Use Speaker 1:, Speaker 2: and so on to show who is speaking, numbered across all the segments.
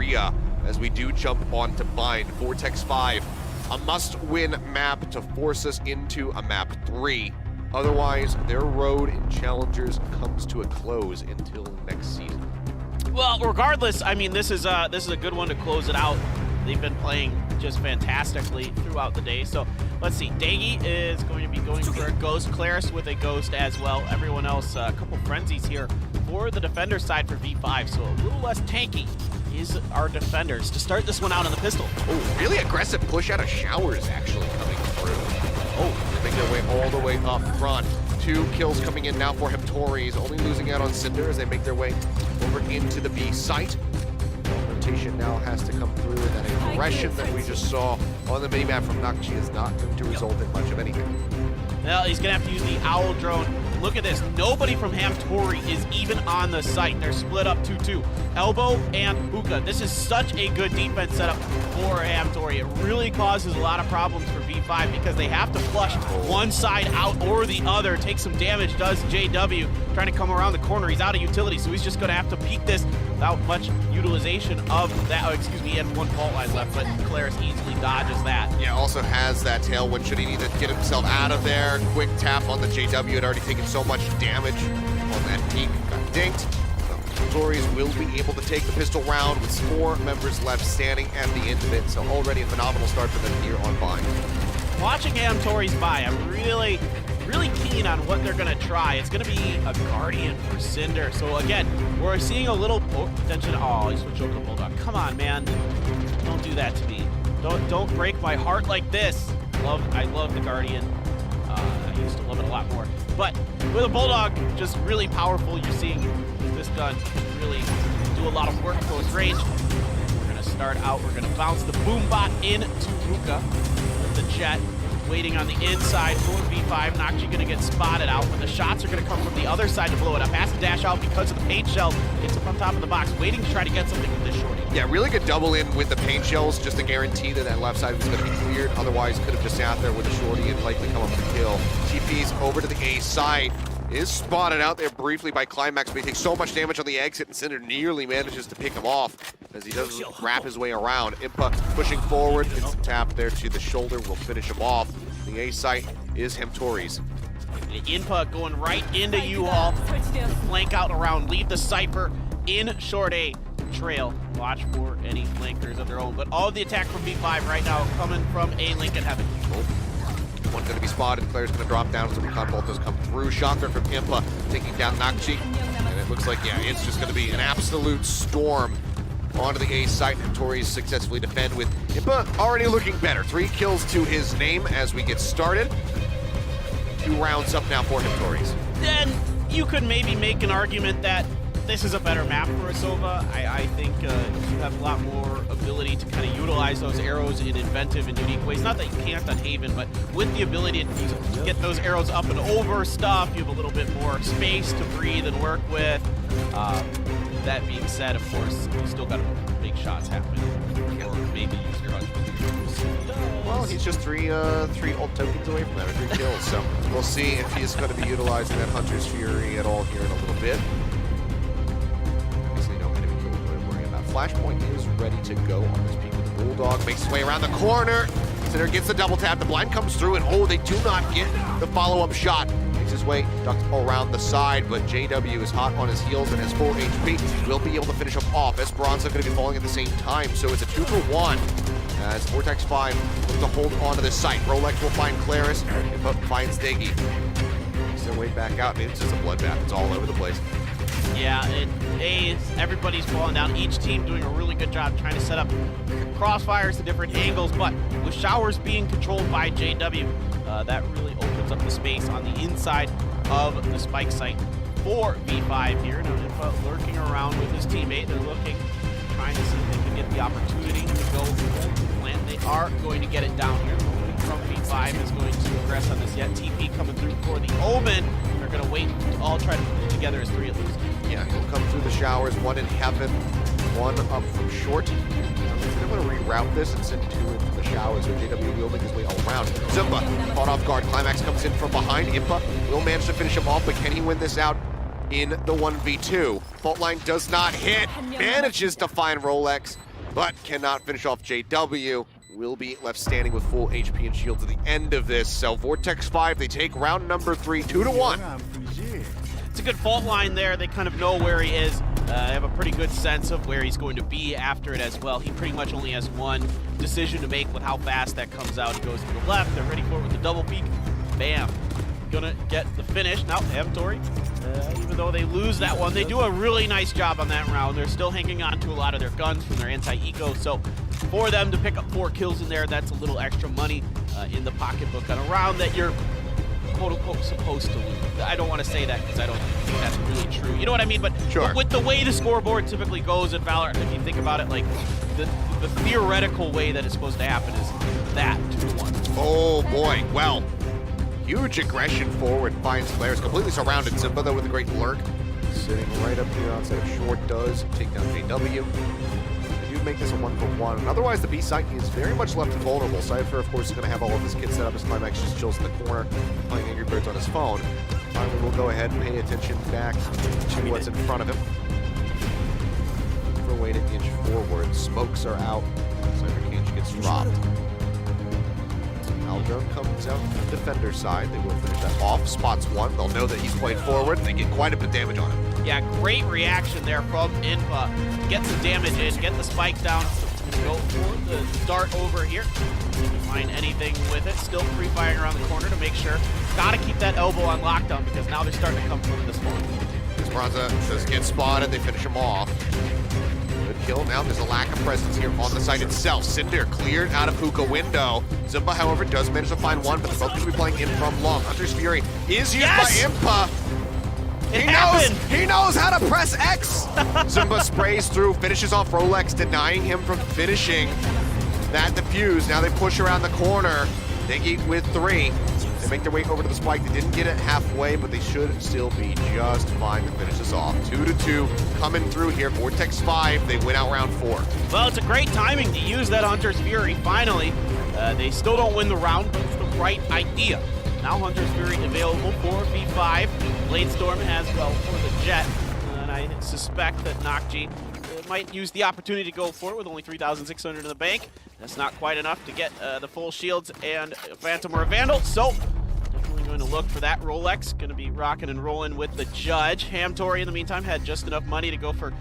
Speaker 1: area as we do jump on to bind Vortex 5. A must-win map to force us into a map 3. Otherwise, their road in Challengers comes to a close until next season.
Speaker 2: Well, regardless, I mean, this is a good one to close it out. They've been playing just fantastically throughout the day. So let's see. Daggy is going to be going for a ghost. Claris with a ghost as well. Everyone else, a couple frenzies here for the defender side for V5. So a little less tanky is our defenders to start this one out on the pistol.
Speaker 1: Oh, really aggressive push out of Showers actually coming through. Oh, they make their way all the way up front. 2 kills coming in now for HOMTORIES, only losing out on Cinder as they make their way over into the B site. Rotation now has to come through, and that aggression that we just saw on the minimap from Nakchi is not going to result in much of anything.
Speaker 2: Well, he's going to have to use the Owl drone. Look at this. Nobody from HOMTORIES is even on the site. They're split up 2-2. Elbow and Hookah. This is such a good defense setup for HOMTORIES. It really causes a lot of problems for V5 because they have to flush one side out or the other. Take some damage, does JW. Trying to come around the corner. He's out of utility, so he's just going to have to peek this without much utilization of that. Oh, excuse me, he had 1 fault line left, but Claris easily dodges that.
Speaker 1: Yeah, also has that tailwind should he need to get himself out of there. Quick tap on the JW, had already taken so much damage on that peak, got dinked. HOMTORIES will be able to take the pistol round with 4 members left standing at the end of it, so already a phenomenal start for them here on Bind.
Speaker 2: Watching HOMTORIES buy, I'm really keen on what they're going to try. It's going to be a Guardian for Cinder. So again, we're seeing a little potential. Oh, he switched over to Bulldog. Come on, man. Don't do that to me. Don't break my heart like this. I love the Guardian. I used to love it a lot more. But with a Bulldog, just really powerful. You're seeing this gun can really do a lot of work close range. We're going to start out. We're going to bounce the boom bot into Ruka with the jet. Waiting on the inside for V5. Nakchi going to get spotted out, but the shots are going to come from the other side to blow it up. Has to dash out because of the paint shell. It's up on top of the box, waiting to try to get something with this shorty.
Speaker 1: Yeah, really good double in with the paint shells, just to guarantee that that left side was going to be cleared. Otherwise, could have just sat there with a shorty and likely come up with a kill. TP's over to the A side. Is spotted out there briefly by Climax, but he takes so much damage on the exit, and Cinder nearly manages to pick him off as he doesn't wrap his way around. Impa pushing forward, gets a tap there to the shoulder, will finish him off. The A site is HOMTORIES.
Speaker 2: Impa going right into U-Haul, flank out around, leave the Cypher in short A trail. Watch for any flankers of their own, but all of the attack from V5 right now coming from A Lincoln Heaven.
Speaker 1: One going to be spotted. Claire's going to drop down as the recon bolt does come through. Shocker from Impa taking down Nakchi. And it looks like, yeah, it's just going to be an absolute storm onto the A site. HOMTORIES successfully defend with Impa already looking better. 3 kills to his name as we get started. 2 rounds up now for HOMTORIES.
Speaker 2: Then you could maybe make an argument that this is a better map for Sova. I think you have a lot more ability to kind of utilize those arrows in inventive and unique ways. Not that you can't on Haven, but with the ability to get those arrows up and over stuff, you have a little bit more space to breathe and work with. That being said, of course, you still got to make shots happen. Or maybe use your Hunter's.
Speaker 1: Well, he's just 3 ult tokens away from that, or 3 kills. So we'll see if he's going to be utilizing that Hunter's Fury at all here in a little bit. Flashpoint is ready to go on this peak with the Bulldog. Makes his way around the corner. Cinder gets the double tap. The blind comes through, and oh, they do not get the follow-up shot. Makes his way, ducks around the side, but JW is hot on his heels and has full HP. Will be able to finish him off. Esperanza going to be falling at the same time, so it's a 2-for-1. As Vortex 5 looks to hold onto this site. Rolex will find Claris, but finds Daggy. Makes their way back out, and it's just a bloodbath. It's all over the place.
Speaker 2: Yeah, everybody's falling down. Each team doing a really good job trying to set up crossfires to different angles, but with Showers being controlled by JW, that really opens up the space on the inside of the spike site for V5 here. Now, Impa lurking around with his teammate. They're looking, trying to see if they can get the opportunity to go plant. They are going to get it down here. Nobody from V5 is going to progress on this yet. TP coming through for the Omen. They're going to wait to all try to put it together as 3 at least.
Speaker 1: Yeah, he'll come through the Showers, 1 in Heaven, 1 up from short. I'm going to reroute this and send 2 into the Showers, so JW will make his way all around. Zimba caught off guard. Climax comes in from behind. Impa will manage to finish him off, but can he win this out in the 1v2? Fault line does not hit. Manages to find Rolex. but cannot finish off JW. Will be left standing with full HP and shields at the end of this. So vOrteX 5, they take round number 3, 2-1.
Speaker 2: It's a good fault line there. They kind of know where he is. They have a pretty good sense of where he's going to be after it as well. He pretty much only has one decision to make with how fast that comes out. He goes to the left. They're ready for it with the double peek. Bam. Gonna get the finish. Now, HOMTORIES, even though they lose that one, they do a really nice job on that round. They're still hanging on to a lot of their guns from their anti-eco. So for them to pick up 4 kills in there, that's a little extra money in the pocketbook on a round that you're quote-unquote supposed to lose. I don't want to say that because I don't think that's really true. You know what I mean? But
Speaker 1: sure.
Speaker 2: With the way the scoreboard typically goes in Valorant, if you think about it, like the theoretical way that it's supposed to happen is that 2-1.
Speaker 1: Oh boy, well, huge aggression forward finds players completely surrounded. Zimba though with a great lurk. Sitting right up here outside of short does take down JW. They do make this a 1-for-1. And otherwise the B site is very much left vulnerable. Cypher of course is going to have all of his kit set up as Climax just chills in the corner playing Angry Birds on his phone. Finally we'll go ahead and pay attention back to what's in front of him. For a way to inch forward. Smokes are out. Cypher Cage gets dropped. Aljon comes out from the defender side. They will finish that off. Spots one. They'll know that he's played forward. They get quite a bit of damage on him.
Speaker 2: Yeah, great reaction there from Inpa. Get some damage in, get the spike down. Gonna go for the dart over here. Find anything with it. Still free firing around the corner to make sure. Gotta keep that elbow on lockdown because now they're starting to come from this one.
Speaker 1: Esperanza does get spotted. They finish him off. Good kill. Now there's a lack of presence here on the site itself. Cinder cleared out of hookah window. Zimba, however, does manage to find one, but they're both going to be playing in from long. Hunter's Fury is used by Impa. He knows how to press X. Zimba sprays through, finishes off Rolex, denying him from finishing that defuse. Now they push around the corner. Diggy with 3. They make their way over to the spike. They didn't get it halfway, but they should still be just fine to finish this off. 2-2 coming through here. vOrteX 5, they win out round 4.
Speaker 2: Well, it's a great timing to use that Hunter's Fury, finally. They still don't win the round, but it's the right idea. Now Hunter's Fury available for V5. Bladestorm as well for the Jet. And I suspect that Nocji might use the opportunity to go for it with only 3,600 in the bank. That's not quite enough to get the full shields and Phantom or a Vandal. So definitely going to look for that Rolex. Going to be rocking and rolling with the Judge. HOMTORIES in the meantime had just enough money to go for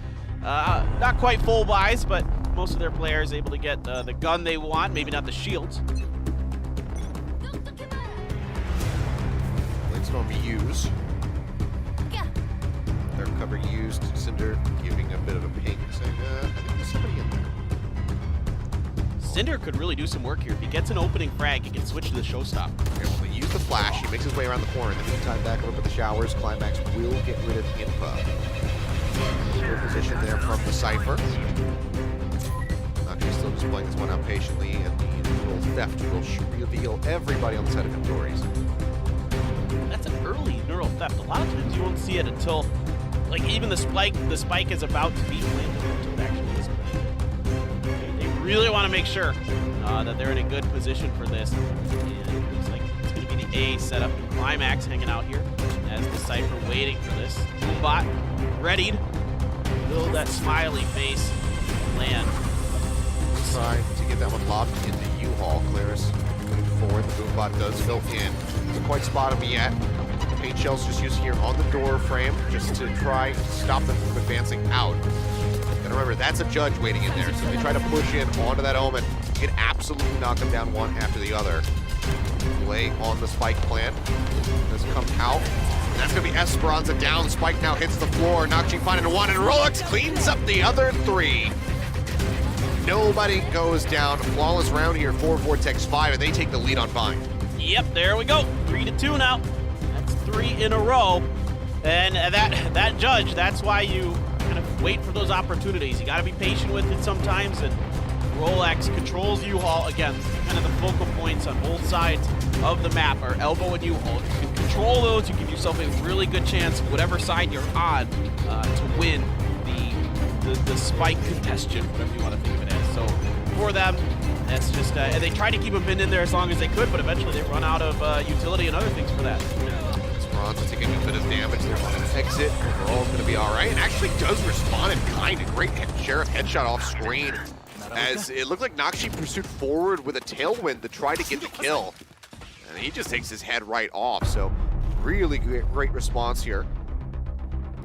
Speaker 2: not quite full buys, but most of their players able to get the gun they want, maybe not the shields.
Speaker 1: Bladestorm use. Their cover used. Cinder giving a bit of a ping, saying, I think there's somebody in there.
Speaker 2: Cinder could really do some work here. If he gets an opening frag, he can switch to the showstop.
Speaker 1: Okay, well, they use the flash. He makes his way around the corner. In the meantime, back over to the showers. Climax will get rid of Inpa. Good position there from the Cypher. Actually, still just playing this one out patiently, and the neural theft will reveal everybody on the side of HOMTORIES.
Speaker 2: That's an early neural theft. A lot of times you won't see it until, like, even the spike is about to be planted until it actually is planted. They really want to make sure that they're in a good position for this. And it looks like it's going to be the A setup. Climax hanging out here as the Cypher waiting for this. Boombot readied. Build that smiley face. Land.
Speaker 1: Try to get that one lobbed into U-Haul. Claris moving forward. The Boombot does go in. Doesn't quite spot him yet. Paint shells just used here on the door frame just to try to stop them from advancing out. And remember, that's a Judge waiting in there. So if they try to push in onto that Omen, you can absolutely knock them down one after the other. Play on the spike plan. This comes out. And that's going to be Esperanza down. Spike now hits the floor. Nocji finding one, and Rolex cleans up the other 3. Nobody goes down. Flawless round here for vOrteX 5, and they take the lead on Vine.
Speaker 2: Yep, there we go. 3-2 now. That's 3 in a row. And that Judge, that's why you kind of wait for those opportunities. You got to be patient with it sometimes, and Rolex controls U-Haul. Again, kind of the focal points on both sides of the map are elbow and U-Haul. If you can control those, you give yourself a really good chance, whatever side you're on, to win the spike congestion, whatever you want to think of it as. So for them, that's just, and they tried to keep him pinned in there as long as they could, but eventually they run out of utility and other things for that.
Speaker 1: Esperanza taking a bit of damage there on an exit. Overall, it's going to be all right. And actually does respond in kind. A great Sheriff headshot off screen. as it looked like Nakshi pursued forward with a tailwind to try to get the kill. And he just takes his head right off, so really great response here.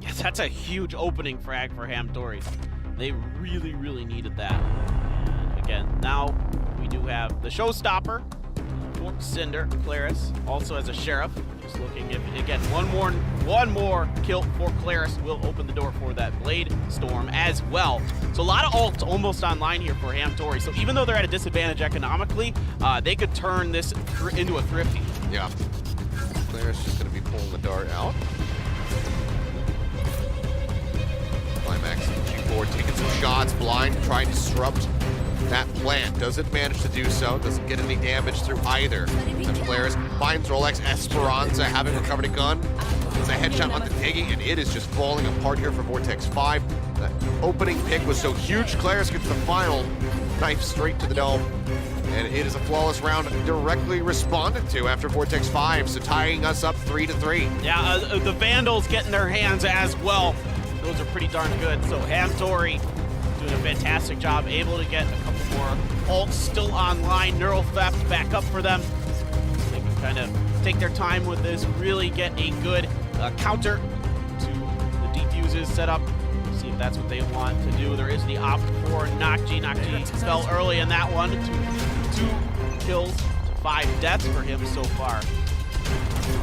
Speaker 2: Yes, that's a huge opening frag for HOMTORIES. They really, really needed that. And again, now we do have the showstopper for Cinder. Claris also as a sheriff. Just looking if, again, one more kill for Claris will open the door for that Blade Storm as well. So a lot of ults almost online here for HOMTORIES. So even though they're at a disadvantage economically, they could turn this into a thrifty.
Speaker 1: Yeah. Claris just going to be pulling the dart out. Climax G4 taking some shots, blind, trying to disrupt that plant. Doesn't manage to do so, doesn't get any damage through either. And Claris finds Rolex Esperanza having recovered a gun. It's a headshot onto Tiggy, and it is just falling apart here for Vortex 5. That opening pick was so huge, Claris gets the final knife straight to the dome. And it is a flawless round directly responded to after Vortex 5, so tying us up 3-3.
Speaker 2: Yeah, the Vandals getting their hands as well. Those are pretty darn good. So HOMTORIES doing a fantastic job, able to get a couple more ults still online. Neural Theft back up for them. They can kind of take their time with this, really get a good counter to the defuses set up. See if that's what they want to do. There is the opt for Nakji. Nakji fell early in that one. Two kills to 5 deaths for him so far.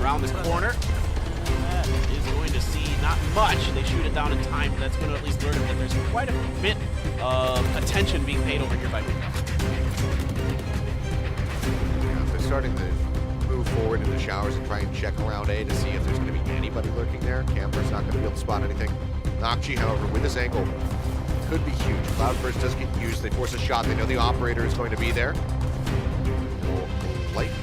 Speaker 2: Around this corner. That is going to see not much. They shoot it down in time, but that's going to at least learn that there's quite a bit of attention being paid over here by Vico.
Speaker 1: Yeah, they're starting to move forward in the showers and try and check around A to see if there's going to be anybody lurking there. Camera's not going to be able to spot anything. Nakji, however, with this angle, could be huge. Cloudburst does get used. They force a shot. They know the operator is going to be there. They'll likely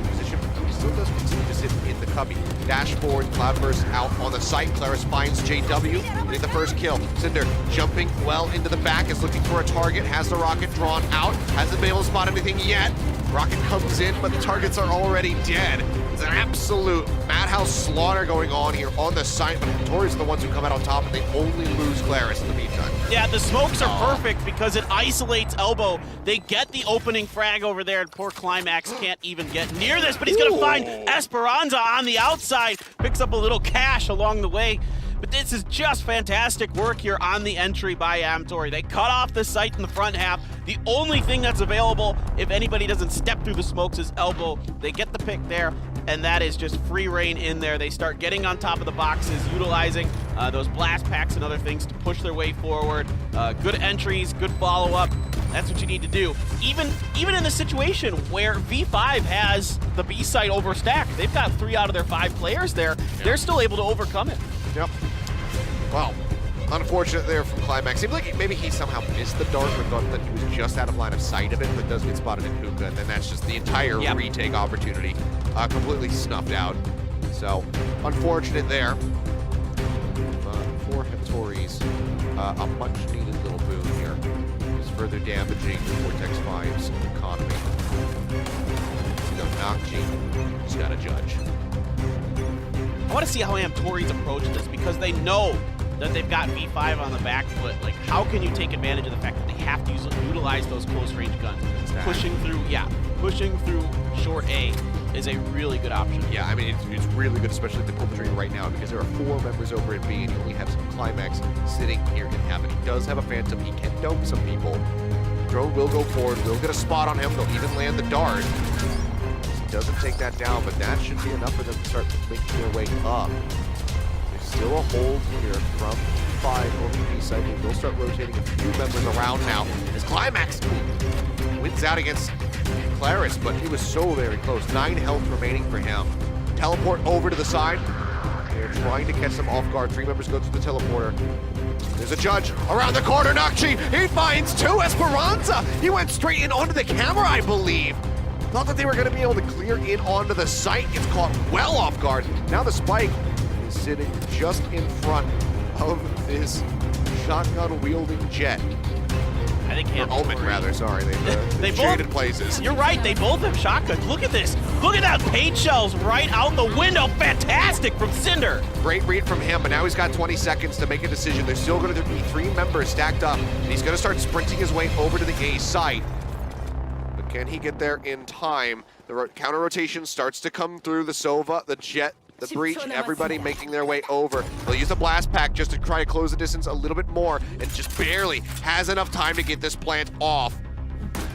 Speaker 1: position, but he still does continue to sit in the cubby. Dash forward, Cloudburst out on the site. Claris finds JW, getting the first kill. Cinder jumping well into the back, is looking for a target, has the rocket drawn out, hasn't been able to spot anything yet. Rocket comes in, but the targets are already dead. It's an absolute madhouse slaughter going on here on the site, but HOMTORIES are the ones who come out on top, and they only lose Claris in the meantime.
Speaker 2: Yeah, the smokes are perfect because it isolates Elbow. They get the opening frag over there, and poor Climax can't even get near this, but he's gonna find Esperanza on the outside, picks up a little cash along the way. But this is just fantastic work here on the entry by HOMTORIES. They cut off the site in the front half. The only thing that's available, if anybody doesn't step through the smokes, is Elbow. They get the pick there, and that is just free reign in there. They start getting on top of the boxes, utilizing those blast packs and other things to push their way forward. Good entries, good follow-up. That's what you need to do. Even in the situation where V5 has the B site overstacked, they've got 3 out of their 5 players there. They're still able to overcome it.
Speaker 1: Yep. Well, unfortunate there from Climax. Seems like maybe he somehow missed the dart, but thought that he was just out of line of sight of it, but does get spotted in hookah, and then that's just the entire retake opportunity completely snuffed out. So, unfortunate there. For HOMTORIES, a much-needed little boon here. Is further damaging Vortex 5's economy. So, Nakji has got to judge.
Speaker 2: I want to see how HOMTORIES approach this because they know that they've got V5 on the back foot. Like, how can you take advantage of the fact that they have to utilize those close-range guns? Pushing through short A is a really good option. Yeah, I mean, it's really good, especially if they pull the trigger right now, because there are 4 members over at B, and you only have some Climax sitting here in heaven. He does have a Phantom. He can dome some people. Drone will go forward. We'll get a spot on him. They'll even land the dart. Doesn't take that down, but that should be enough for them to start making their way up. There's still a hold here from 5 over the B side. They'll start rotating a few members around now as Climax wins out against Claris, but he was so very close. 9 health remaining for him. Teleport over to the side. They're trying to catch them off guard. 3 members go through the teleporter. There's a judge around the corner. Nakji, he finds 2 Esperanza. He went straight in onto the camera, I believe. Thought that they were going to be able to clear in onto the site. Gets caught well off guard. Now the spike is sitting just in front of this shotgun-wielding jet. I think
Speaker 1: Or Omen, rather, sorry. They
Speaker 2: both
Speaker 1: traded places.
Speaker 2: You're right, they both have shotguns. Look at this. Look at that paint shells right out the window. Fantastic from Cinder.
Speaker 1: Great read from him, but now he's got 20 seconds to make a decision. There's still going to be 3 members stacked up, and he's going to start sprinting his way over to the A site. But can he get there in time? The counter rotation starts to come through. The Sova, the Jet, the Breach, everybody making their way over. They'll use the blast pack just to try to close the distance a little bit more, and just barely has enough time to get this plant off.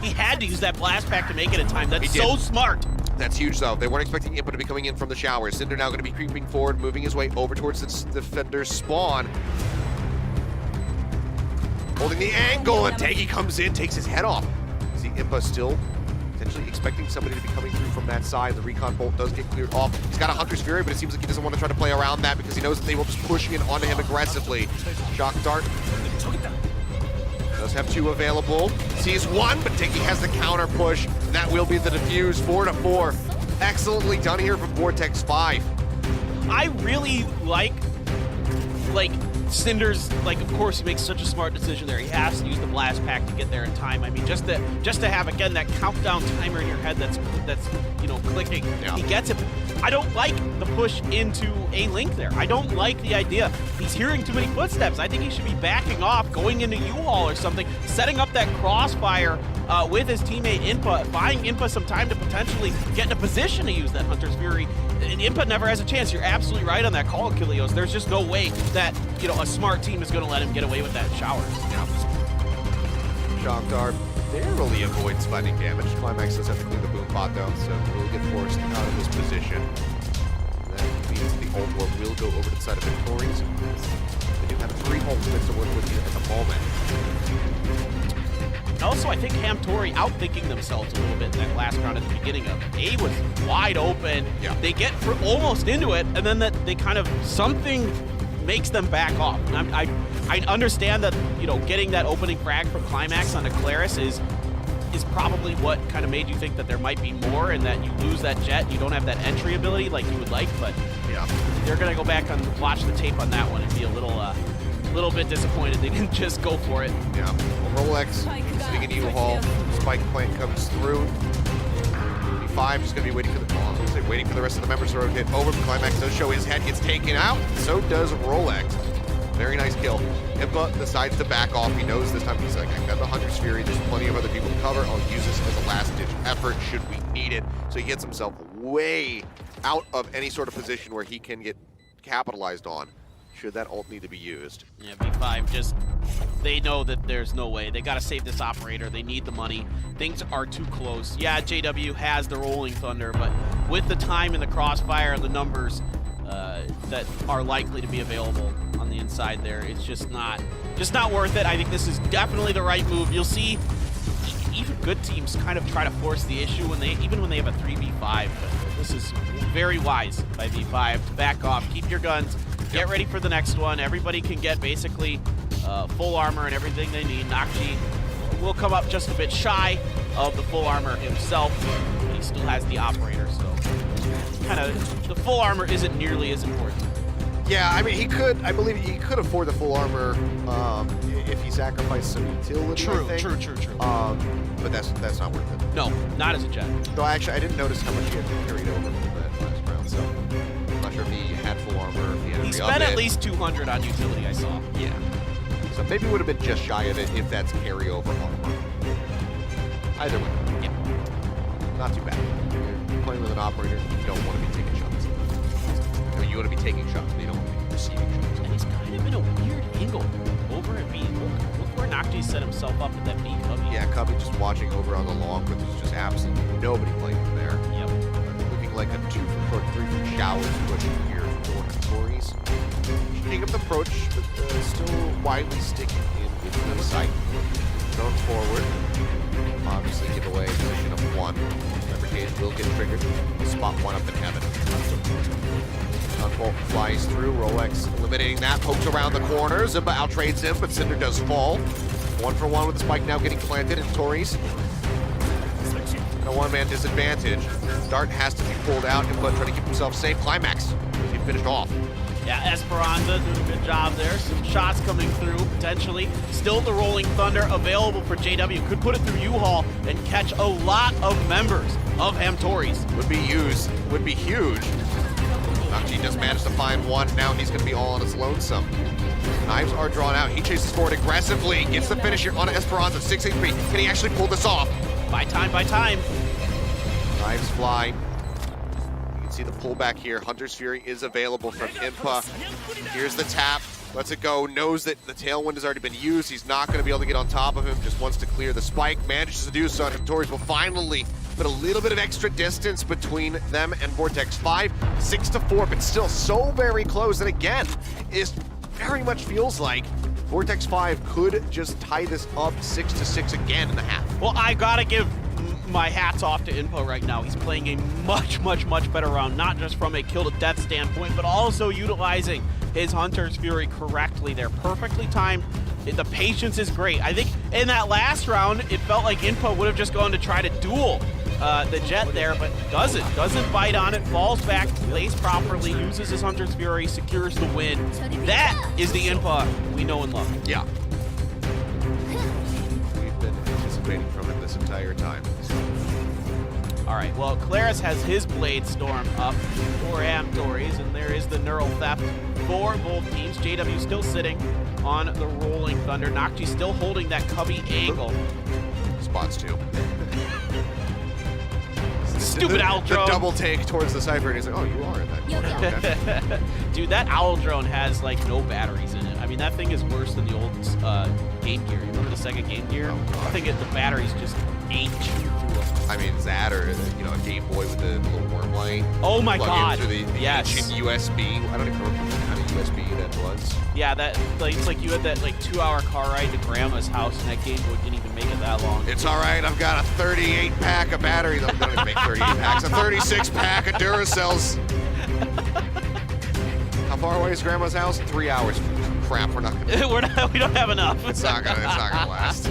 Speaker 2: He had to use that blast pack to make it in time. That's so smart.
Speaker 1: That's huge, though. They weren't expecting Impa to be coming in from the shower. Cinder now going to be creeping forward, moving his way over towards the defender's spawn. Holding the angle, and Taggy comes in, takes his head off. See Impa still potentially expecting somebody to be coming through from that side. The recon bolt does get cleared off. He's got a Hunter's Fury, but it seems like he doesn't want to try to play around that because he knows that they will just push in onto him aggressively. Shock Dart does have 2 available. Sees 1, but Taggy has the counter push. That will be the defuse. 4-4. Excellently done here from vOrteX 5.
Speaker 2: I really like Cinder's, of course he makes such a smart decision there. He has to use the blast pack to get there in time. I mean, just to have, again, that countdown timer in your head that's clicking. Yeah. He gets it. I don't like the push into a link there. I don't like the idea. He's hearing too many footsteps. I think he should be backing off, going into U-Haul or something, setting up that crossfire with his teammate Impa, buying Impa some time to potentially get in a position to use that Hunter's Fury. And Impa never has a chance. You're absolutely right on that call, Kilios. There's just no way that, a smart team is going to let him get away with that shower.
Speaker 1: Yeah. Shock Dart barely avoids finding damage. Climax does have to clean the boom bot though, so we'll get forced out of this position. That means the ult war will go over to the side of VALORANT. They do have 3 ultimates to work with here at the moment.
Speaker 2: Also, I think HOMTORIES outthinking themselves a little bit in that last round at the beginning of it. A was wide open. Yeah. They get almost into it, and then they kind of something makes them back off. And I understand that getting that opening frag from Climax onto Claris is probably what kind of made you think that there might be more, and that you lose that Jet and you don't have that entry ability like you would like. But yeah, they're gonna go back and watch the tape on that one and be a little bit disappointed they didn't just go for it.
Speaker 1: Yeah. Well, Rolex sitting in U-Haul. Spike plant comes through. 5 just gonna be waiting for the rest of the members to rotate over. Climax does show his head, gets taken out. So does Rolex. Very nice kill. Impa decides to back off. He knows this time he's like, I've got the Hunter's Fury. There's plenty of other people to cover. I'll use this as a last-ditch effort should we need it. So he gets himself way out of any sort of position where he can get capitalized on should that ult need to be used.
Speaker 2: Yeah, V5 they know that there's no way. They got to save this operator. They need the money. Things are too close. Yeah, JW has the Rolling Thunder, but with the time and the crossfire and the numbers that are likely to be available on the inside there, it's just not worth it. I think this is definitely the right move. You'll see even good teams kind of try to force the issue even when they have a 3v5. But this is very wise by V5 to back off, keep your guns, get ready for the next one. Everybody can get basically full armor and everything they need. Nakji will come up just a bit shy of the full armor himself, but he still has the operator, so the full armor isn't nearly as important.
Speaker 1: Yeah, I mean, I believe he could afford the full armor if he sacrificed some utility.
Speaker 2: True.
Speaker 1: But that's not worth it.
Speaker 2: No, not as a Jet.
Speaker 1: Though actually, I didn't notice how much he had carried over from that last round, so I'm not sure if he had full armor. If
Speaker 2: he spent at least 200 on utility, I saw.
Speaker 1: Yeah. So maybe it would have been just shy of it if that's carryover armor. Either way, yeah, not too bad. You're playing with an operator, you don't want to be taking shots. I mean, you want to be taking shots, but you don't want to be receiving shots.
Speaker 2: And he's kind of in a weird angle over at B. Look where Nakji set himself up at that B Cubby.
Speaker 1: Yeah, Cubby just watching over on the long, but there's just absolutely nobody playing from there.
Speaker 2: Yep.
Speaker 1: Looking like a 2 from 3 from Showers pushing here for HOMTORIES. Taking up the approach, but still widely sticking in the sight. Going forward. Obviously give away a position of 1. Fabrication will get triggered. Spot 1 up in heaven. Gunbolt flies through. Rolex eliminating that. Pokes around the corner. Zimba outtrades him, but Cinder does fall. 1 for 1 with the spike now getting planted in HOMTORIES. And a 1-man disadvantage. Dart has to be pulled out, but trying to keep himself safe. Climax. He finished off.
Speaker 2: Yeah, Esperanza doing a good job there. Some shots coming through, potentially. Still the Rolling Thunder available for JW. Could put it through U-Haul and catch a lot of members of HOMTORIES.
Speaker 1: Would be used, would be huge. Nakji does manage to find one. Now he's going to be all on his lonesome. Knives are drawn out. He chases forward aggressively. Gets the finish here on Esperanza. 6 HP. Can he actually pull this off?
Speaker 2: By time, by time.
Speaker 1: Knives fly. You can see the pullback here. Hunter's Fury is available from Impa. Here's the tap. Lets it go. Knows that the tailwind has already been used. He's not going to be able to get on top of him. Just wants to clear the spike. Manages to do so. And HOMTORIES will finally put a little bit of extra distance between them and Vortex 5. 6-4, but still so very close. And again, it very much feels like Vortex 5 could just tie this up 6-6 again in the half.
Speaker 2: Well, I gotta give my hats off to Impa right now. He's playing a much better round, not just from a kill to death standpoint, but also utilizing his Hunter's Fury correctly. They're perfectly timed. The patience is great. I think in that last round, it felt like Impa would have just gone to try to duel the Jet there, but doesn't bite on it, falls back, plays properly, uses his Hunter's Fury, secures the win. That is the Impa we know and love.
Speaker 1: Yeah. We've been anticipating from him this entire time.
Speaker 2: All right, well, Claris has his Blade Storm up for HOMTORIES, and there is the Neural Theft for both teams. JW still sitting on the Rolling Thunder. Nakji still holding that cubby angle.
Speaker 1: Spots too.
Speaker 2: Stupid owl drone.
Speaker 1: The double take towards the Cypher, and he's like, oh, you are in that corner. Okay.
Speaker 2: Dude, that owl drone has, like, no batteries in it. I mean, that thing is worse than the old Game Gear. You remember the Sega Game Gear?
Speaker 1: Oh,
Speaker 2: I think the batteries just ate you through them.
Speaker 1: I mean, that or, you know, a Game Boy with the little worm light.
Speaker 2: Oh my God.
Speaker 1: Plug into the ancient USB. I don't even remember what kind of USB that was.
Speaker 2: Yeah, that, like, it's like you had that, like, 2-hour car ride to Grandma's house, and that Game Boy didn't even make it that long.
Speaker 1: It's all right. I've got a 38-pack of batteries. I'm going to make 38 packs. A 36-pack of Duracells. How far away is Grandma's house? 3 hours. Crap, we're not gonna.
Speaker 2: We don't have enough.
Speaker 1: It's not gonna last.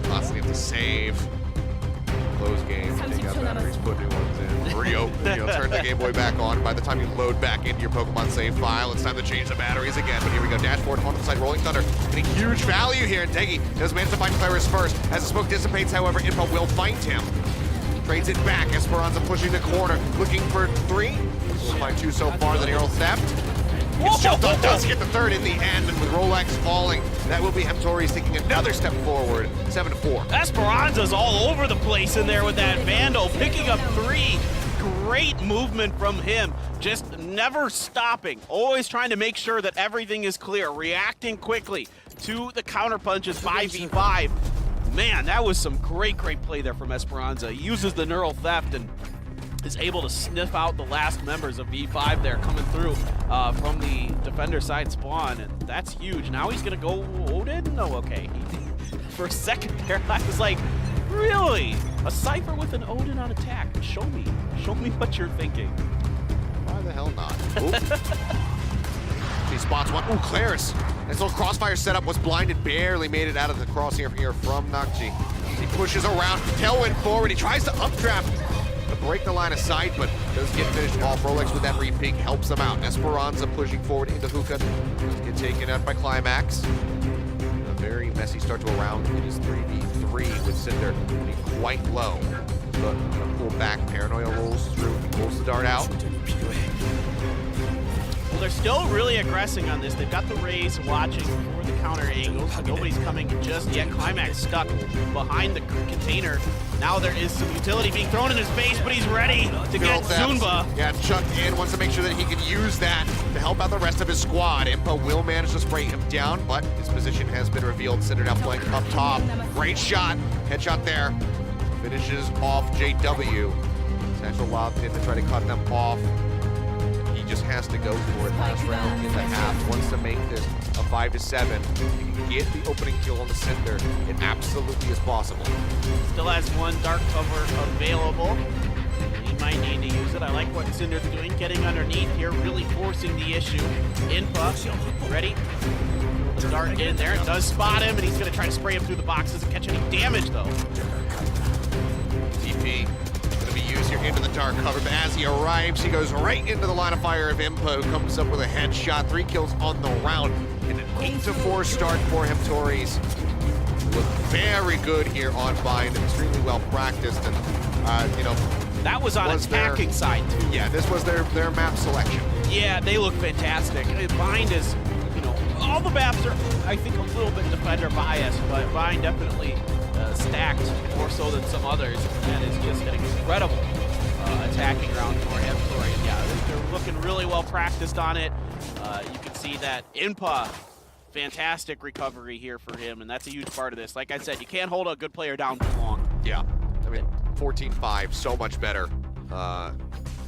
Speaker 1: Constantly have to save. Close game, take out batteries, put new ones in, reopen, turn the Game Boy back on. By the time you load back into your Pokemon save file, it's time to change the batteries again. But here we go, dashboard on the side, Rolling Thunder, getting huge value here. And Degi does manage to find Claris first. As the smoke dissipates, however, Impa will find him. Trades it back, Esperanza pushing the corner, looking for 3. We'll find 2 so far, the Neural Theft. Gets jumped on, does get the 3rd in the end, and with Rolex falling, that will be HOMTORIES taking another step forward, 7-4.
Speaker 2: Esperanza's all over the place in there with that Vandal, picking up 3. Great movement from him, just never stopping, always trying to make sure that everything is clear, reacting quickly to the counter punches 5v5. Man, that was some great play there from Esperanza. He uses the Neural Theft and is able to sniff out the last members of V5 there coming through from the defender side spawn, and that's huge. Now he's gonna go Odin? No, okay. For a second there, I was like, really? A Cypher with an Odin on attack? Show me what you're thinking.
Speaker 1: Why the hell not? He spots one. Ooh, Claris. His little crossfire setup was blinded, barely made it out of the crosshair here from Nakji. He pushes around, tailwind forward, he tries to updraft to break the line of sight, but does get finished off. Rolex with that re-peek helps them out. Esperanza pushing forward into Hookah. Does get taken out by Climax. A very messy start to a round. It is 3v3 with Cinder getting quite low. But gonna pull back. Paranoia rolls through. He pulls the dart out.
Speaker 2: Well, they're still really aggressing on this. They've got the Rays watching for the counter angles. Nobody's coming just yet. Climax stuck behind the container. Now there is some utility being thrown in his face, but he's ready to get Zunba.
Speaker 1: Yeah, chucked in, wants to make sure that he can use that to help out the rest of his squad. Impa will manage to spray him down, but his position has been revealed. Cinder now playing up top. Great shot. Headshot there. Finishes off JW. Potential wild pin to try to cut them off. He just has to go for it last round in the half. Wants to make this a 5-7. If he can get the opening kill on the Cinder, it absolutely is possible.
Speaker 2: Still has one dark cover available. He might need to use it. I like what Cinder's doing, getting underneath here, really forcing the issue. Impa, ready? Dart in there, does spot him, and he's gonna try to spray him through the box. Doesn't catch any damage though.
Speaker 1: TP gonna be continues here into the dark cover, but as he arrives, he goes right into the line of fire of Impa, who comes up with a headshot, 3 kills on the round, and an 8-4 start for HOMTORIES. Look very good here on Bind, extremely well practiced, and you know,
Speaker 2: that was on attacking side too.
Speaker 1: Yeah, this was their map selection.
Speaker 2: Yeah, they look fantastic. Bind is, you know, all the maps are, I think, a little bit defender biased, but Bind definitely stacked more so than some others, and it's just an incredible attacking round for HOMTORIES. Yeah, they're looking really well practiced on it. You can see that Impa, fantastic recovery here for him, and that's a huge part of this. Like I said, you can't hold a good player down too long.
Speaker 1: Yeah, I mean, 14-5, so much better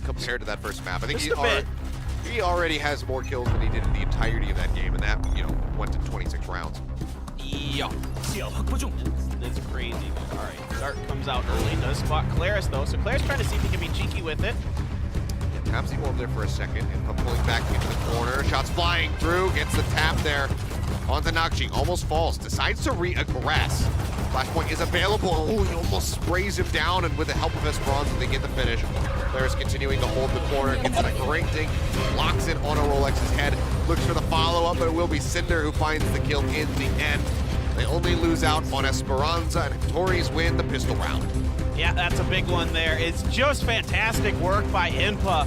Speaker 1: compared to that first map. I think he already has more kills than he did in the entirety of that game, and that, you know, went to 26 rounds.
Speaker 2: Yeah. That's crazy. All right, Dart comes out early, does spot Claris though, so Claris trying to see if he can be cheeky with it.
Speaker 1: Yeah, taps the orb there for a second, and pulling back into the corner. Shots flying through, gets the tap there onto Nakji, almost falls, decides to re-aggress. Flashpoint is available. Oh, he almost sprays him down, and with the help of Esperanza, they get the finish. Claris continuing to hold the corner, gets a great dink, locks it on a Rolex's head, looks for the follow-up, but it will be Cinder who finds the kill in the end. They only lose out on Esperanza, and HOMTORIES win the pistol round.
Speaker 2: Yeah, that's a big one there. It's just fantastic work by Impa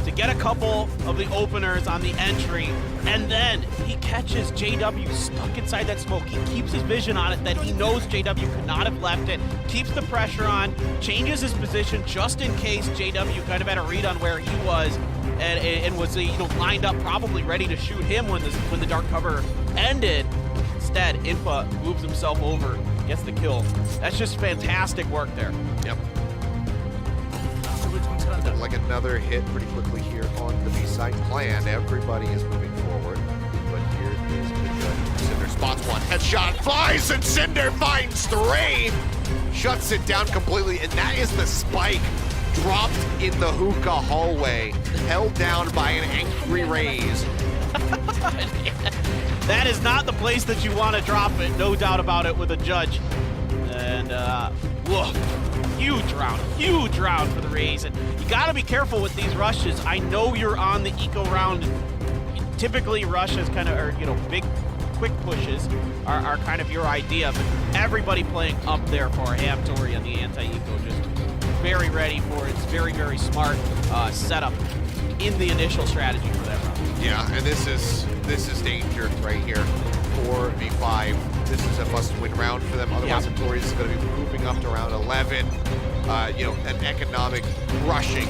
Speaker 2: to get a couple of the openers on the entry, and then he catches JW stuck inside that smoke. He keeps his vision on it that he knows JW could not have left it, keeps the pressure on, changes his position just in case JW kind of had a read on where he was, and was, you know, lined up, probably ready to shoot him when the dark cover ended. Instead, Impa moves himself over, gets the kill. That's just fantastic work there.
Speaker 1: Yep. Like another hit pretty quickly here on the B-side plan. Everybody is moving forward, but here is the judge. Cinder spots one, headshot flies, and Cinder finds 3. Shuts it down completely, and that is the spike dropped in the hookah hallway, held down by an angry Raze.
Speaker 2: That is not the place that you want to drop it, no doubt about it, with a judge. And, whoa, huge round for the Raze. And you got to be careful with these rushes. I know you're on the eco round. Typically, rushes kind of, or, you know, big, quick pushes are kind of your idea, but everybody playing up there for HOMTORIES and the anti-eco, just very ready for it. It's very, very smart setup in the initial strategy for that round.
Speaker 1: Yeah, and this is danger right here for V5. This is a must-win round for them. Otherwise, HOMTORIES is going to be moving up to round 11. You know, an economic rushing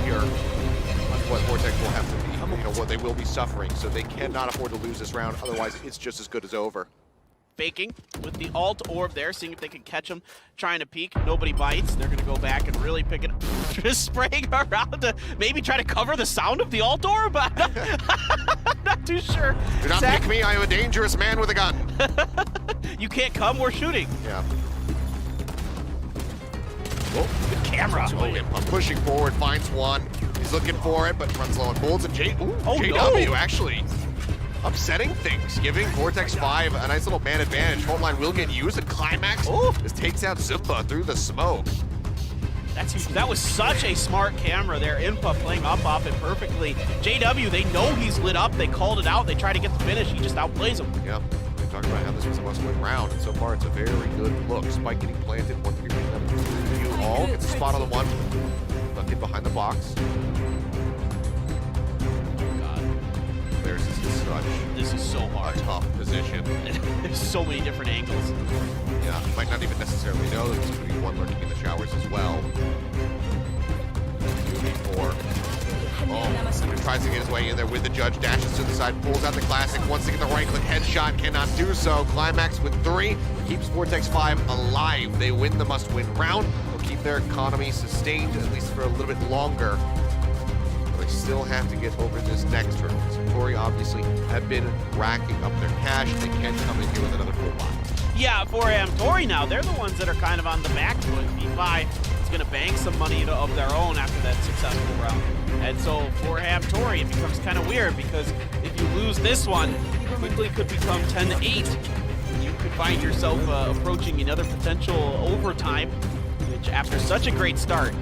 Speaker 1: here on what vOrteX will have to be. You know, what they will be suffering. So they cannot afford to lose this round. Otherwise, it's just as good as over.
Speaker 2: Faking with the alt orb there, seeing if they can catch him, trying to peek. Nobody bites. They're going to go back and really pick it up. Just spraying around to maybe try to cover the sound of the alt orb. I'm not too sure.
Speaker 1: Do not pick me. I am a dangerous man with a gun.
Speaker 2: You can't come. We're shooting.
Speaker 1: Yeah.
Speaker 2: Whoa, good camera.
Speaker 1: I'm pushing forward, finds one. He's looking for it, but runs low on bullets. And JW actually upsetting things, giving vOrteX 5 a nice little man advantage. Home line will get used, and Climax just takes out Zumba through the smoke.
Speaker 2: That's huge. That was such a smart camera there. Impa playing up off it perfectly. JW, they know he's lit up. They called it out. They try to get the finish. He just outplays him.
Speaker 1: Yep. We talked about how this was a must-win round, and so far it's a very good look. Spike getting planted. 1-3 you all gets a spot on the one. Duck it behind the box.
Speaker 2: This is so hard.
Speaker 1: A tough position.
Speaker 2: There's so many different angles.
Speaker 1: Yeah, might not even necessarily know that there's going to be one lurking in the showers as well. 2v4. Oh, tries to get his way in there with the judge, dashes to the side, pulls out the classic, wants to get the right-click headshot, cannot do so. Climax with 3, keeps vOrteX 5 alive. They win the must-win round. They'll keep their economy sustained, at least for a little bit longer. They still have to get over this next hurdle. HOMTORIES obviously have been racking up their cash. They can come in here with another full buy.
Speaker 2: Yeah, for HOMTORIES now, they're the ones that are kind of on the back foot. V5 is going to bank some money of their own after that successful round. And so for HOMTORIES, it becomes kind of weird because if you lose this one, it quickly could become 10-8. You could find yourself approaching another potential overtime, which damage after such a great start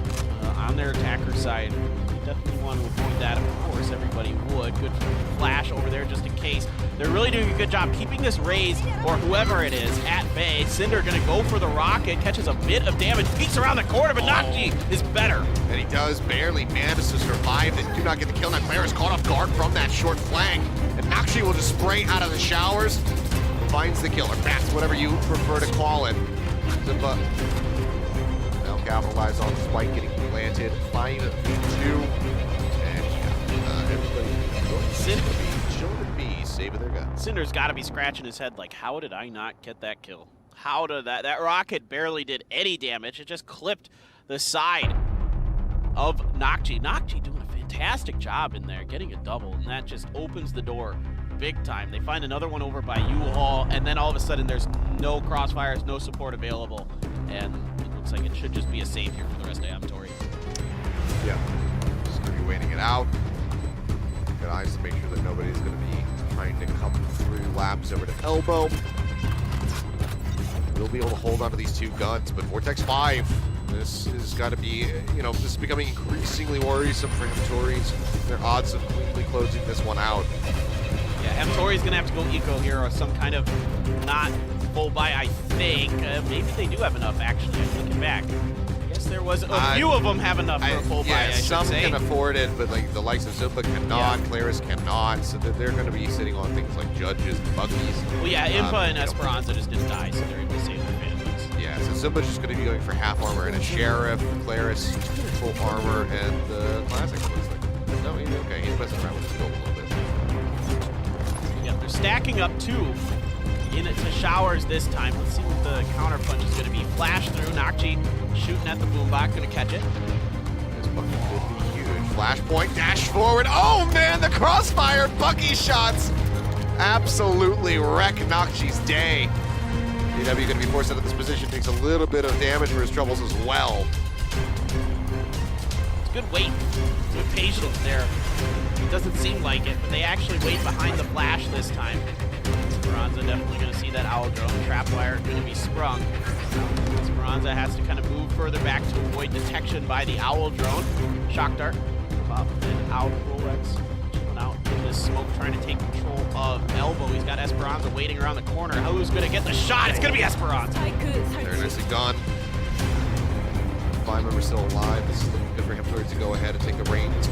Speaker 2: on their attacker side. You definitely want to avoid that, of course, everybody would. Good flash over there just in case. They're really doing a good job keeping this Raze, or whoever it is, at bay. Cinder gonna go for the rocket, catches a bit of damage, peeks around the corner, but Nakji is better.
Speaker 1: And he does barely manage to survive. They do not get the kill. Now Claire is caught off guard from that short flank. And Nakji will just spray out of the showers. Finds the killer. Bats, whatever you prefer to call it. Zimba now capitalize on the spike getting planted. 5-2. And yeah, everybody showing B, saving their guns.
Speaker 2: Cinder's got to be scratching his head like, how did I not get that kill? How did that rocket barely did any damage. It just clipped the side of Nakji. Nakji doing a fantastic job in there, getting a double, and that just opens the door big time. They find another one over by U-Haul, and then all of a sudden there's no crossfires, no support available, and it looks like it should just be a save here for the rest of HOMTORIES.
Speaker 1: Yeah, just gonna be waiting it out. Good eyes to make sure that nobody's gonna be trying to come through labs over to elbow. We'll be able to hold onto these two guns, but Vortex 5, this has got to be, you know, this is becoming increasingly worrisome for HOMTORIES. Their odds of cleanly closing this one out.
Speaker 2: Yeah, HOMTORIES going to have to go eco here or some kind of not full buy, I think. Maybe they do have enough, actually. I take it back. I guess there was a few of them have enough for a full buy, I should
Speaker 1: some
Speaker 2: say.
Speaker 1: can afford it, but like the likes of Zumba cannot, Claris cannot, so they're going to be sitting on things like Judges and Buggies.
Speaker 2: Well, yeah, Impa and Esperanza just didn't die, so they're able to save their families.
Speaker 1: Yeah, so Zumba's just going to be going for half armor and a Sheriff, Claris full armor, and the Classic looks like. No, okay, he's messing around with his gold a little bit.
Speaker 2: Yeah, they're stacking up two into showers this time. Let's see what the counter punch is going to be. Flash through, Nakji shooting at the boombot, going to catch it.
Speaker 1: This Bucky could be huge. Flashpoint, dash forward. Oh man, the crossfire Bucky shots absolutely wreck Nakji's day. DW going to be forced out of this position, takes a little bit of damage for his troubles as well.
Speaker 2: It's good weight, good patience there. It doesn't seem like it, but they actually wait behind the flash this time. Esperanza definitely going to see that owl drone. Trapwire going to be sprung. Esperanza has to kind of move further back to avoid detection by the owl drone. Shock dart. Up and out. Rolex chilling out in this smoke, trying to take control of elbow. He's got Esperanza waiting around the corner. Who's going to get the shot? It's going to be Esperanza.
Speaker 1: Very nicely done. 5 members still alive. This is looking good for HOMTORIES to go ahead and take the reins.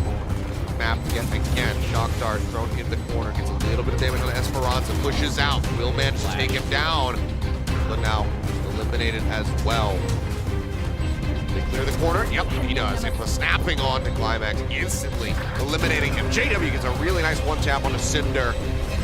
Speaker 1: Map yet again. Shock dart thrown into the corner. Gets a little bit of damage on Esperanza. Pushes out. Will manage to take him down. But now eliminated as well. They clear the corner. Yep, he does. Impa snapping on to Climax, instantly eliminating him. JW gets a really nice one tap on the Cinder.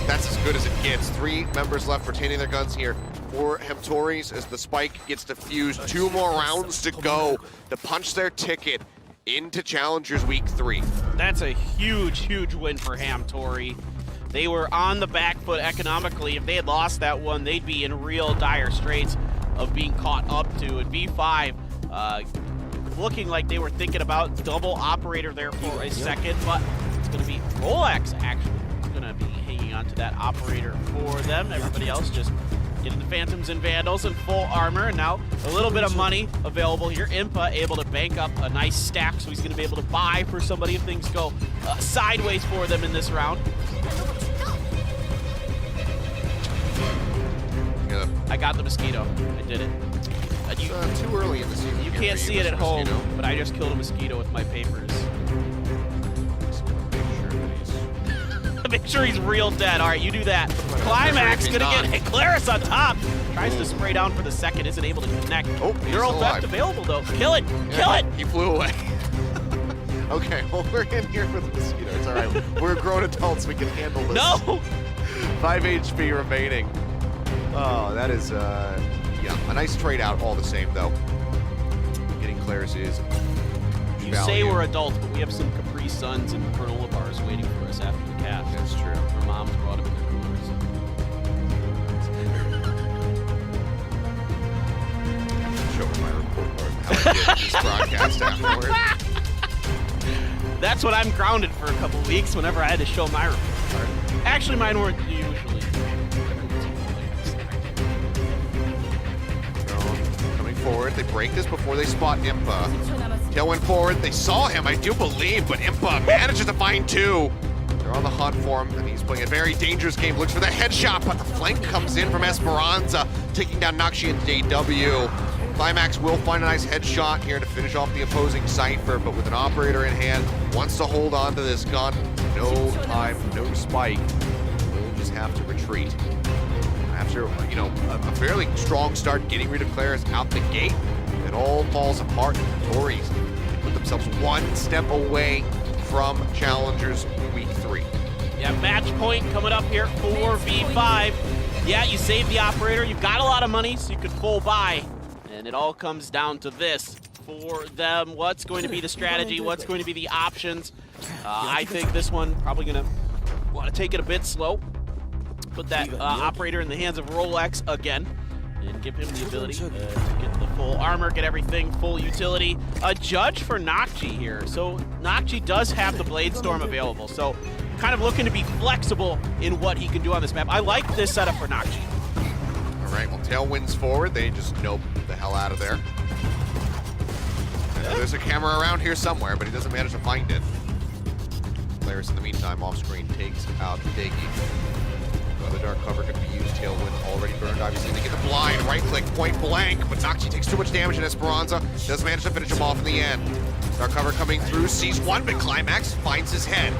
Speaker 1: That's as good as it gets. 3 members left retaining their guns here for HOMTORIES as the spike gets defused. 2 more rounds to go to punch their ticket into Challengers Week 3.
Speaker 2: That's a huge, huge win for HOMTORIES. They were on the back foot economically. If they had lost that one, they'd be in real dire straits of being caught up to. And V5 looking like they were thinking about double operator there for a second, but it's going to be Rolex actually. It's going to be hanging on to that operator for them. Everybody else just getting the Phantoms and Vandals in full armor, and now a little bit of money available here. Impa able to bank up a nice stack, so he's going to be able to buy for somebody if things go sideways for them in this round.
Speaker 1: Yeah.
Speaker 2: I got the mosquito. I did it.
Speaker 1: Too early in the season.
Speaker 2: You can't see it at home, but I just killed a mosquito with my papers. Make sure he's real dead. All right, you do that. Climax gonna get Claris on top. Tries to spray down for the second, isn't able to connect.
Speaker 1: Oh,
Speaker 2: Neural theft available though. Kill it! Kill it!
Speaker 1: He flew away. Okay, well, we're in here with the mosquito. It's all right. We're grown adults. We can handle this.
Speaker 2: No!
Speaker 1: 5 HP remaining. Oh, that is, yeah, a nice trade out all the same, though. Getting Claris is
Speaker 2: You say we're adults, but we have some Capri Suns and granola bars waiting for us after the cast.
Speaker 1: That's true.
Speaker 2: Our moms brought them in their coolers.
Speaker 1: Show my report card how I did this broadcast afterward.
Speaker 2: That's what I'm grounded for a couple weeks whenever I had to show my report card. Actually, mine weren't usually.
Speaker 1: Coming forward. They break this before they spot Impa. Tailwind forward, they saw him, I do believe, but Impa manages to find two. They're on the hunt for him, and he's playing a very dangerous game. Looks for the headshot, but the flank comes in from Esperanza, taking down Nakshi and JW. Climax will find a nice headshot here to finish off the opposing Cypher, but with an operator in hand, wants to hold on to this gun. No time, no spike. Will just have to retreat. After, you know, a fairly strong start getting rid of Claris out the gate, it all falls apart. HOMTORIES put themselves one step away from Challengers Week 3.
Speaker 2: Yeah, match point coming up here, 4v5. Yeah, you save the operator, you've got a lot of money, so you could full buy. And it all comes down to this for them. What's going to be the strategy? What's going to be the options? I think this one probably going to want to take it a bit slow. Put that operator in the hands of Rolex again and give him the ability to get the full armor, get everything, full utility. A judge for Nakshi here. So Nakshi does have the Blade Storm available. So kind of looking to be flexible in what he can do on this map. I like this setup for Nakshi.
Speaker 1: All right, well, Tailwind's forward. They just nope the hell out of there. There's a camera around here somewhere, but he doesn't manage to find it. Claris, in the meantime, off screen takes out Diggy. The dark cover could be used. Tailwind already burned, obviously. They get the blind, right click, point blank, but Nakshi takes too much damage in Esperanza. Does manage to finish him off in the end. Dark cover coming through, sees one, but Climax finds his head.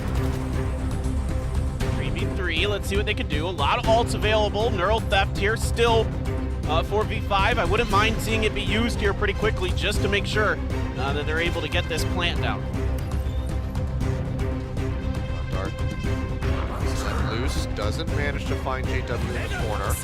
Speaker 2: 3v3, let's see what they can do. A lot of ults available. Neural Theft here, still 4v5. I wouldn't mind seeing it be used here pretty quickly just to make sure that they're able to get this plant down.
Speaker 1: Dark let loose, doesn't manage to find JW in the corner.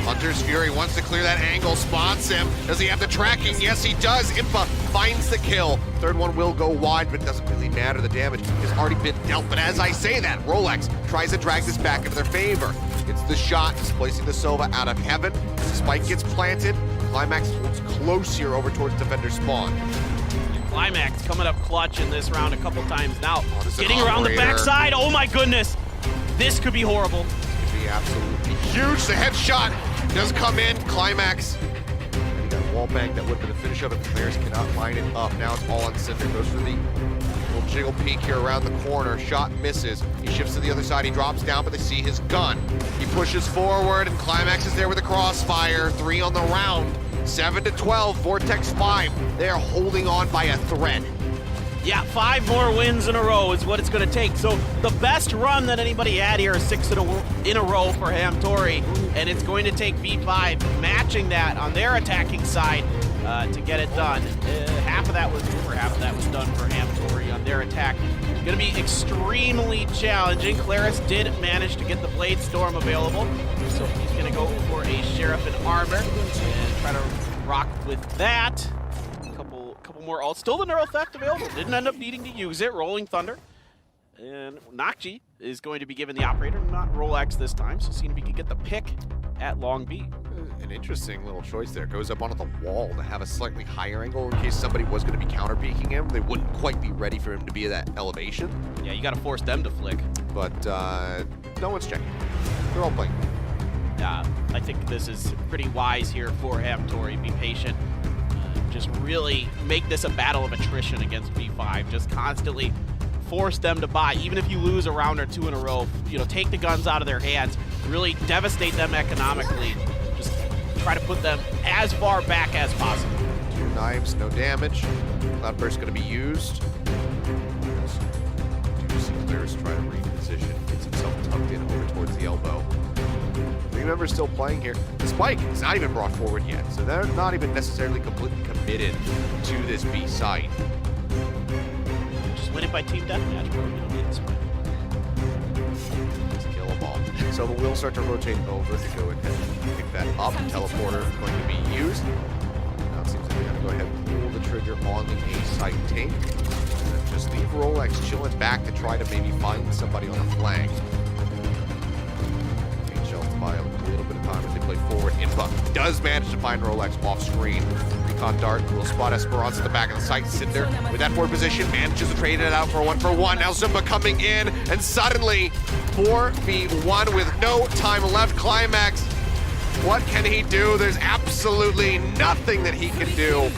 Speaker 1: Hunter's Fury wants to clear that angle, spots him. Does he have the tracking? Yes, he does. Impa finds the kill. Third one will go wide, but it doesn't really matter. The damage has already been dealt. But as I say that, Rolex tries to drag this back into their favor. It's the shot, displacing the Sova out of heaven. As the spike gets planted, Climax holds close here over towards defender spawn.
Speaker 2: Climax coming up clutch in this round a couple times now. Getting around the backside. Oh my goodness. This could be horrible.
Speaker 1: This could be absolutely huge. The headshot does come in. Climax. He got a wall bang that would have been a finish of it. The players cannot line it up. Now it's all on Cinder. Goes for the little jiggle peek here around the corner. Shot misses. He shifts to the other side. He drops down, but they see his gun. He pushes forward, and Climax is there with a crossfire. 3 on the round. 7-12. VORTEX 5. They are holding on by a thread.
Speaker 2: Yeah, 5 more wins in a row is what it's going to take. So the best run that anybody had here is 6 in a row for HOMTORIES, and it's going to take V5 matching that on their attacking side to get it done. Half of that was done for HOMTORIES on their attack. It's going to be extremely challenging. Claris did manage to get the Blade Storm available, so he's going to go for a Sheriff in armor and try to rock with that. Couple more ults. Still the Neural Theft available. Didn't end up needing to use it. Rolling Thunder. And Nakshi is going to be given the operator, not Rolex this time. So seeing if he can get the pick at long B.
Speaker 1: An interesting little choice there. Goes up onto the wall to have a slightly higher angle in case somebody was going to be counter peeking him. They wouldn't quite be ready for him to be at that elevation.
Speaker 2: Yeah, you got to force them to flick.
Speaker 1: But no one's checking. They're all playing.
Speaker 2: I think this is pretty wise here for HOMTORIES. Be patient. Just really make this a battle of attrition against V5. Just constantly force them to buy. Even if you lose a round or 2 in a row, you know, take the guns out of their hands, really devastate them economically. Just try to put them as far back as possible.
Speaker 1: 2 knives, no damage. Cloudburst going to be used. Do you see Claris try to reposition? Gets himself tucked in over towards the elbow. 3 members still playing here. The spike is not even brought forward yet, so they're not even necessarily completely committed to this B site.
Speaker 2: Just win it by team deathmatch, bro. You don't need the spike.
Speaker 1: Let's kill them all. So the will start to rotate over to go ahead and pick that up. Teleporter is going to be used. Now it seems like they're going to go ahead and pull the trigger on the A site tape. And just leave Rolex chilling back to try to maybe find somebody on the flank. By a little bit of time as they play forward. Impa does manage to find Rolex off screen. Recon Dart will spot Esperanza at the back of the site. Cinder with that forward position manages to trade it out for a 1-for-1. Now Zumba coming in, and suddenly 4v1 with no time left. Climax What can he do? There's absolutely nothing that he can do.